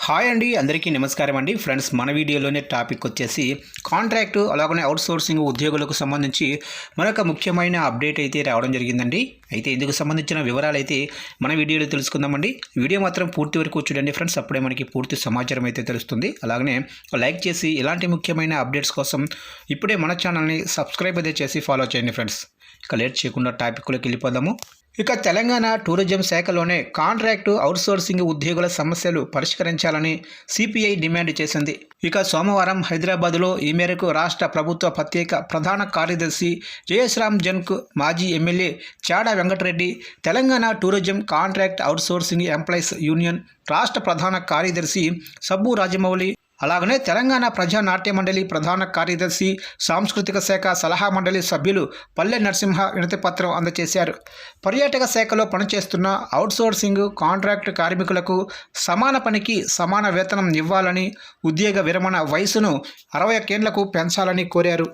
Hi అండి, అందరికీ నమస్కారం అండి. ఫ్రెండ్స్, మన వీడియోలోనే టాపిక్ వచ్చేసి కాంట్రాక్టు అలాగనే అవుట్సోర్సింగ్ ఉద్యోగులకు సంబంధించి మరొక ముఖ్యమైన అప్డేట్ అయితే రావడం జరిగిందండి. అయితే ఇందుకు సంబంధించిన వివరాలు అయితే మన వీడియోలో తెలుసుకుందామండి. వీడియో మాత్రం పూర్తి వరకు చూడండి ఫ్రెండ్స్, అప్పుడే మనకి పూర్తి సమాచారం అయితే తెలుస్తుంది. అలాగనే లైక్ చేసి ఇలాంటి ముఖ్యమైన అప్డేట్స్ కోసం ఇప్పుడే మన ఛానల్ని సబ్స్క్రైబ్ అయితే చేసి ఫాలో చేయండి ఫ్రెండ్స్. ఇక లేట్ చేయకుండా టాపిక్లోకి వెళ్ళిపోదాము. ఇక తెలంగాణ టూరిజం శాఖలోనే కాంట్రాక్టు అవుట్సోర్సింగ్ ఉద్యోగుల సమస్యలు పరిష్కరించాలని సిపిఐ డిమాండ్ చేసింది. ఇక సోమవారం హైదరాబాద్లో ఈ మేరకు రాష్ట్ర ప్రభుత్వ ప్రత్యేక ప్రధాన కార్యదర్శి జయశ్రామ్ జన్కు మాజీ MLA Chada Venkatareddy, Telangana tourism contract outsourcing employees union రాష్ట్ర ప్రధాన కార్యదర్శి సబ్బు రాజమౌళి, అలాగనే తెలంగాణ ప్రజా నాట్య మండలి ప్రధాన కార్యదర్శి, సాంస్కృతిక శాఖ సలహా మండలి సభ్యులు పల్లె నరసింహ వినతిపత్రం అందజేశారు. పర్యాటక శాఖలో పనిచేస్తున్న అవుట్సోర్సింగ్ కాంట్రాక్ట్ కార్మికులకు సమాన పనికి సమాన వేతనం ఇవ్వాలని, ఉద్యోగ విరమణ వయసును 61 ఏళ్లకు పెంచాలని కోరారు.